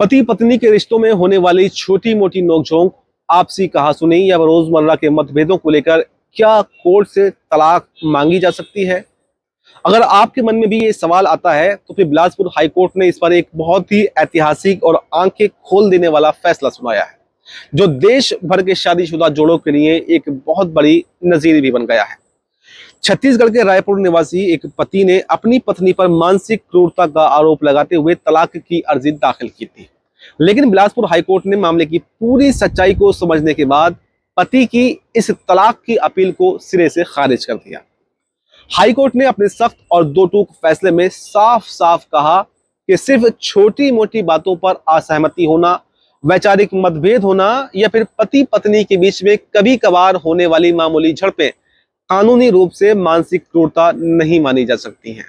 पति पत्नी के रिश्तों में होने वाली छोटी मोटी नोकझोंक, आपसी कहासुनी या रोजमर्रा के मतभेदों को लेकर क्या कोर्ट से तलाक मांगी जा सकती है? अगर आपके मन में भी ये सवाल आता है तो फिर बिलासपुर हाई कोर्ट ने इस पर एक बहुत ही ऐतिहासिक और आंखें खोल देने वाला फैसला सुनाया है, जो देश भर के शादीशुदा जोड़ों के लिए एक बहुत बड़ी नजीर भी बन गया है। छत्तीसगढ़ के रायपुर निवासी एक पति ने अपनी पत्नी पर मानसिक क्रूरता का आरोप लगाते हुए तलाक की अर्जी दाखिल की थी, लेकिन बिलासपुर हाईकोर्ट ने मामले की पूरी सच्चाई को समझने के बाद पति की इस तलाक की अपील को सिरे से खारिज कर दिया। हाईकोर्ट ने अपने सख्त और दो टूक फैसले में साफ साफ कहा कि सिर्फ छोटी मोटी बातों पर असहमति होना, वैचारिक मतभेद होना या फिर पति पत्नी के बीच में कभी कभार होने वाली मामूली झड़पें कानूनी रूप से मानसिक क्रूरता नहीं मानी जा सकती हैं।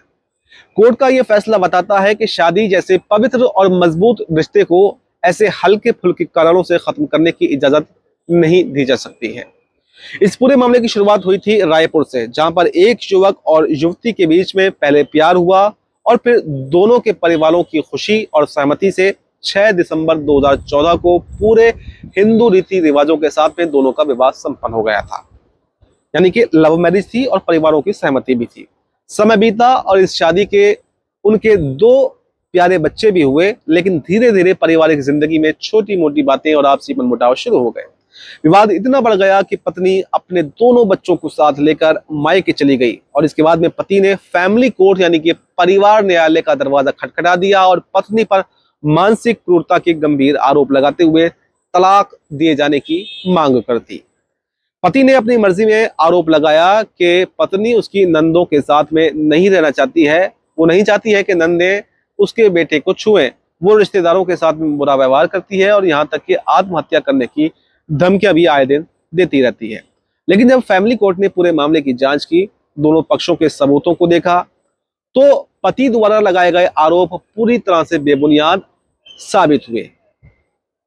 कोर्ट का यह फैसला बताता है कि शादी जैसे पवित्र और मजबूत रिश्ते को ऐसे हल्के फुल्के कारणों से खत्म करने की इजाजत नहीं दी जा सकती है। इस पूरे मामले की शुरुआत हुई थी रायपुर से, जहां पर एक युवक और युवती के बीच में पहले प्यार हुआ और फिर दोनों के परिवारों की खुशी और सहमति से 6 दिसंबर 2014 को पूरे हिंदू रीति रिवाजों के साथ में दोनों का विवाह संपन्न हो गया था। यानी कि लव मैरिज थी और परिवारों की सहमति भी थी। समय बीता और इस शादी के उनके 2 प्यारे बच्चे भी हुए, लेकिन धीरे धीरे पारिवारिक जिंदगी में छोटी मोटी बातें और आपसी मनमुटाव शुरू हो गए। विवाद इतना बढ़ गया कि पत्नी अपने दोनों बच्चों को साथ लेकर मायके चली गई और इसके बाद में पति ने फैमिली कोर्ट यानी कि परिवार न्यायालय का दरवाजा खटखटा दिया और पत्नी पर मानसिक क्रूरता के गंभीर आरोप लगाते हुए तलाक दिए जाने की मांग कर दी। पति ने अपनी मर्जी में आरोप लगाया कि पत्नी उसकी नंदों के साथ में नहीं रहना चाहती है। वो नहीं चाहती है कि नंदे उसके बेटे को छुएं। वो रिश्तेदारों के साथ में बुरा व्यवहार करती है और यहाँ तक कि आत्महत्या करने की धमकियां भी आए दिन देती रहती है। लेकिन जब फैमिली कोर्ट ने पूरे मामले की जांच की, दोनों पक्षों के सबूतों को देखा, तो पति द्वारा लगाए गए आरोप पूरी तरह से बेबुनियाद साबित हुए।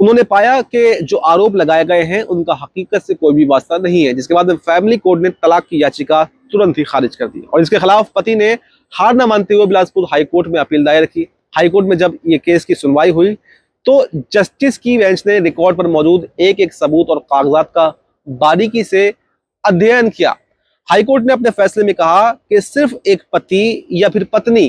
उन्होंने पाया कि जो आरोप लगाए गए हैं उनका हकीकत से कोई भी वास्ता नहीं है, जिसके बाद फैमिली कोर्ट ने तलाक की याचिका तुरंत ही खारिज कर दी और इसके खिलाफ पति ने हार न मानते हुए बिलासपुर हाईकोर्ट में अपील दायर की। हाईकोर्ट में जब ये केस की सुनवाई हुई तो जस्टिस की बेंच ने रिकॉर्ड पर मौजूद एक एक सबूत और कागजात का बारीकी से अध्ययन किया। हाईकोर्ट ने अपने फैसले में कहा कि सिर्फ एक पति या फिर पत्नी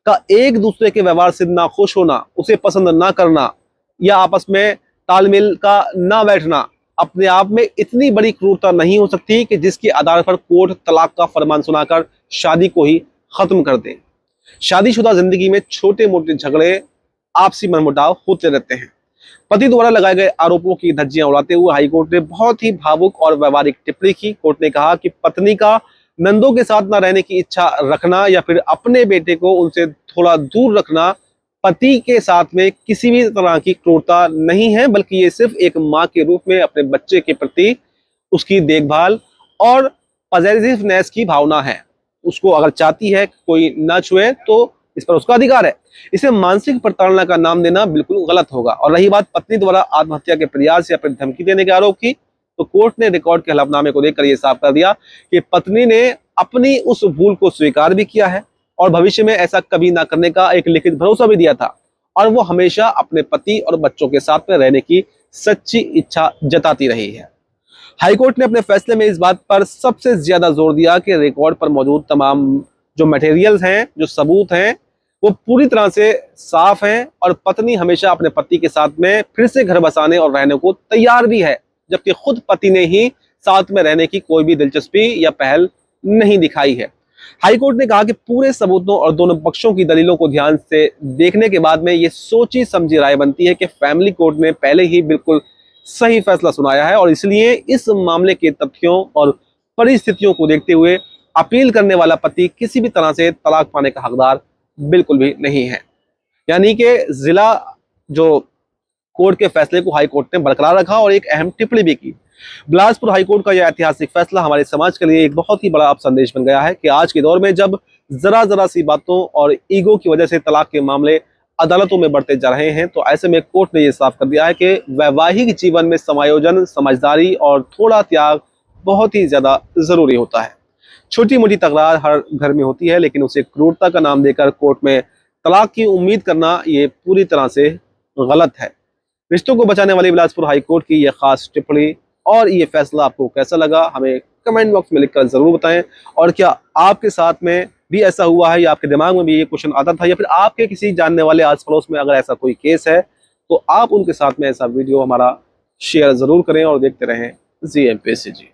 का एक दूसरे के व्यवहार से नाखुश होना, उसे पसंद ना करना या आपस में तालमेल का ना बैठना अपने आप में इतनी बड़ी क्रूरता नहीं हो सकती कि जिसके आधार पर कोर्ट तलाक का फरमान सुनाकर शादी को ही खत्म कर दे। शादीशुदा जिंदगी में छोटे मोटे झगड़े, आपसी मनमुटाव होते रहते हैं। पति द्वारा लगाए गए आरोपों की धज्जियां उड़ाते हुए हाईकोर्ट ने बहुत ही भावुक और व्यवहारिक टिप्पणी की। कोर्ट ने कहा कि पत्नी का नंदों के साथ न रहने की इच्छा रखना या फिर अपने बेटे को उनसे थोड़ा दूर रखना पति के साथ में किसी भी तरह की क्रूरता नहीं है, बल्कि ये सिर्फ एक माँ के रूप में अपने बच्चे के प्रति उसकी देखभाल और पॉजिटिवनेस की भावना है। उसको अगर चाहती है कोई ना छुए तो इस पर उसका अधिकार है। इसे मानसिक प्रताड़ना का नाम देना बिल्कुल गलत होगा। और रही बात पत्नी द्वारा आत्महत्या के प्रयास या फिर धमकी देने के आरोप की, तो कोर्ट ने रिकॉर्ड के हलफनामे को देखकर यह साफ कर दिया कि पत्नी ने अपनी उस भूल को स्वीकार भी किया है और भविष्य में ऐसा कभी ना करने का एक लिखित भरोसा भी दिया था और वो हमेशा अपने पति और बच्चों के साथ में रहने की सच्ची इच्छा जताती रही है। हाईकोर्ट ने अपने फैसले में इस बात पर सबसे ज्यादा जोर दिया कि रिकॉर्ड पर मौजूद तमाम जो मटेरियल्स हैं, जो सबूत हैं, वो पूरी तरह से साफ हैं और पत्नी हमेशा अपने पति के साथ में फिर से घर बसाने और रहने को तैयार भी है, जबकि खुद पति ने ही साथ में रहने की कोई भी दिलचस्पी या पहल नहीं दिखाई है। हाईकोर्ट ने कहा कि पूरे सबूतों और दोनों पक्षों की दलीलों को ध्यान से देखने के बाद में ये सोची समझी राय बनती है कि फैमिली कोर्ट ने पहले ही बिल्कुल सही फैसला सुनाया है और इसलिए इस मामले के तथ्यों और परिस्थितियों को देखते हुए अपील करने वाला पति किसी भी तरह से तलाक पाने का हकदार बिल्कुल भी नहीं है। यानी कि जिला जो कोर्ट के फैसले को हाईकोर्ट ने बरकरार रखा और एक अहम टिप्पणी भी की। बिलासपुर हाईकोर्ट का यह ऐतिहासिक फैसला हमारे समाज के लिए एक बहुत ही बड़ा संदेश बन गया है कि आज के दौर में जब जरा सी बातों और ईगो की वजह से तलाक के मामले अदालतों में बढ़ते जा रहे हैं, तो ऐसे में कोर्ट ने यह साफ कर दिया है कि वैवाहिक जीवन में समायोजन, समझदारी और थोड़ा त्याग बहुत ही ज्यादा जरूरी होता है। छोटी मोटी तकरार हर घर में होती है, लेकिन उसे क्रूरता का नाम देकर कोर्ट में तलाक की उम्मीद करना ये पूरी तरह से गलत है। रिश्तों को बचाने वाली बिलासपुर हाई कोर्ट की यह खास टिप्पणी और ये फैसला आपको कैसा लगा, हमें कमेंट बॉक्स में लिखकर जरूर बताएं। और क्या आपके साथ में भी ऐसा हुआ है या आपके दिमाग में भी ये क्वेश्चन आता था, या फिर आपके किसी जानने वाले आस पड़ोस में अगर ऐसा कोई केस है तो आप उनके साथ में ऐसा वीडियो हमारा शेयर जरूर करें और देखते रहें GMPC जी।